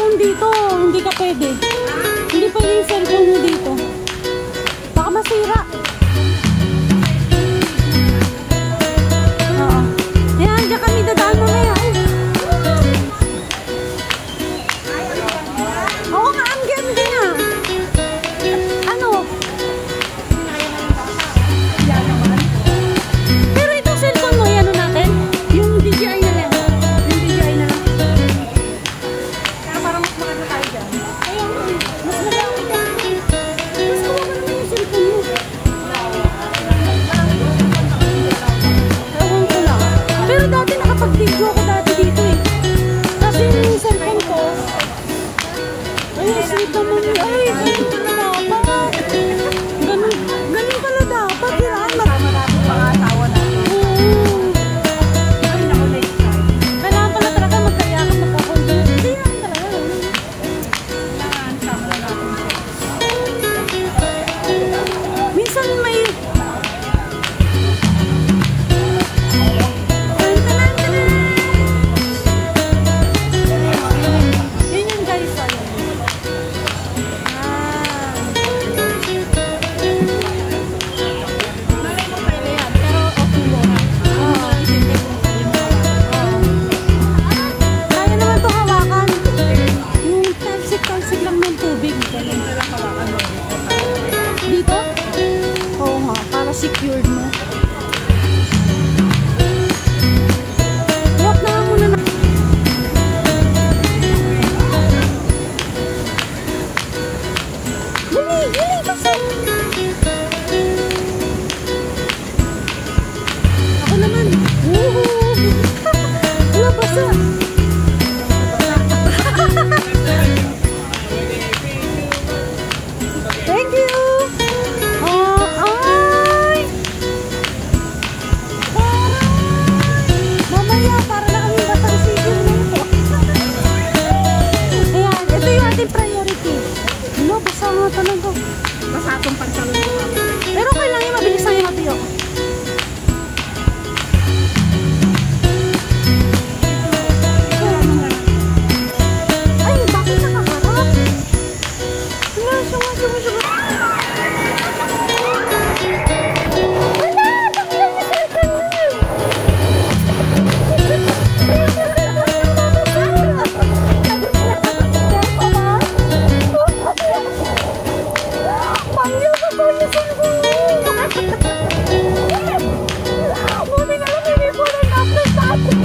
cellphone dito. Hindi ka pwede. Hindi pwede yung cellphone mo dito. Baka masira. Oo. Yan, dyan kami dadaan mamaya. Oo nga, ang ganda nga. Ano? Pero itong cellphone mo, yan natin? Yung DJI na lang. Yung DJI na lang. Kaya parang mas maganda tayo dyan. Ayun, mas malaki ka. Mas kuha ka naman yung cellphone mo. Ewan ko lang. Pero dati nakapag-video ako dati dito eh. Kasi yung cellphone ko, ay, sweet naman yun. Ay, ganun pala dapat. Ganun pala dapat. Kasama natin pangasawa natin. Ay, naku, next time. Kailangan pala talaga magkayakap na kakonti. Hindi naman talaga. Kailangan sama natin siya. Minsan may... Yun yung guys, ano. Malay mo pwede yan, pero okay mo na. Kaya naman ito hawakan. Yung talsik-talsik lang ng tubig. Dito? Oo nga, para secured mo. Walk na nga muna na. Dali, kasi. Ako naman. Woohoo! Wala, basa. Thank you! Ay! Mamaya, para na kami batang sigil nito. Ayan, ito yung ating priority. Ano, basa nga talaga. Basa itong pagsalon ko. Pero kailangan yung mabilis na yung matiyo. Ay, bakit nakaharap? Sumasama. Wala! Pakilang niya sa ikan mo! Pangyo ka po niya sa ikan mo! Buti na lang hindi po rin after sa atin!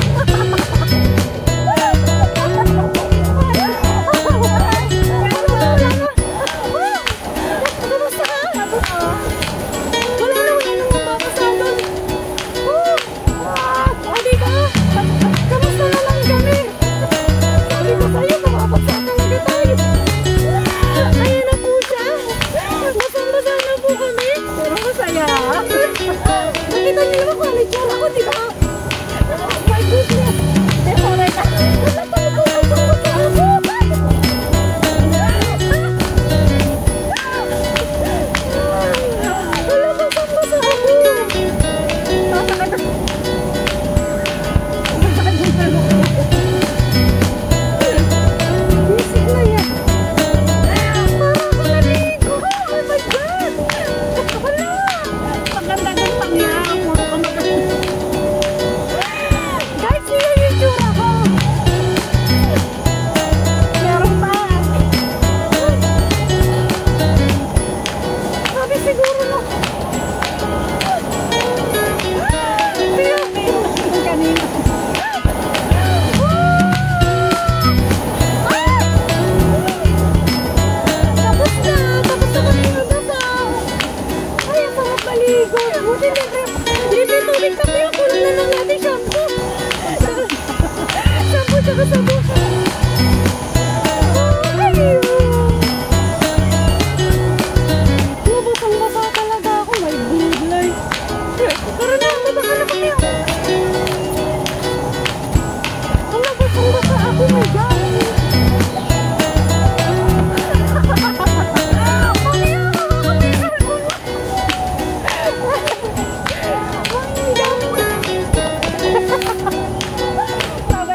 Nakita niyo naman kung ano yung tsura ko, di ba? Oh my goodness!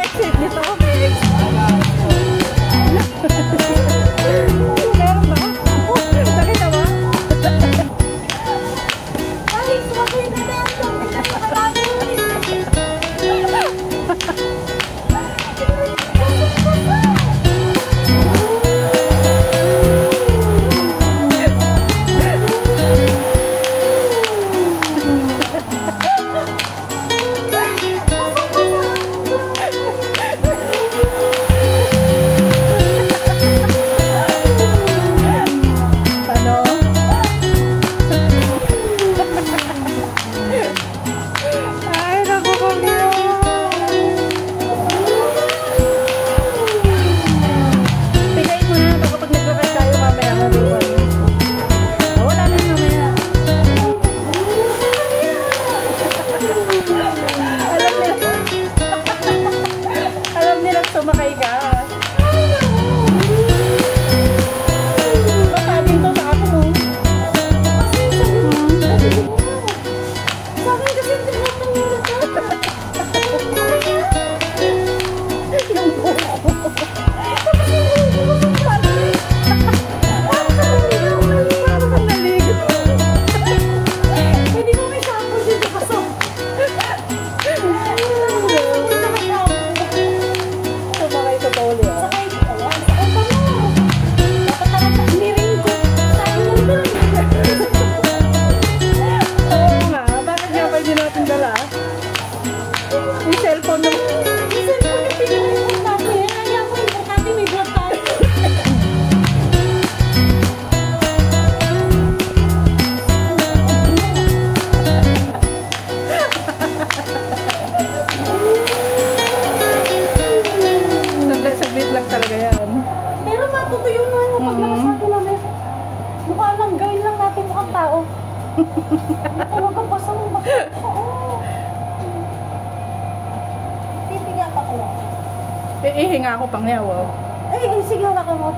Exit nito. sumakay ka. Masaling to sa ako mo. Sa akin kasi hindi mo pangyari ka. Yung buko. Pwede mo may shampoo dito kaso. Sumakay sa toli ah. Sakay, ayan, sakay pa mo. Dapat naman niring ko. Sabi mo doon. Oo nga, bakit nga pa hindi natin dala? Yung cellphone mo. Yung cellphone yung pinaka-importante. Kaya ako importante may vlog tayo. Saglit lang talaga yan. Pero matutuyo na yung paglakas natin namin. Mukha lang, gawin lang natin mukhang tao. Huwag kang basa mong basa. Oo. Titiga pa ko. Iihinga ako pang yaw. Ay, sige, wala ka mo.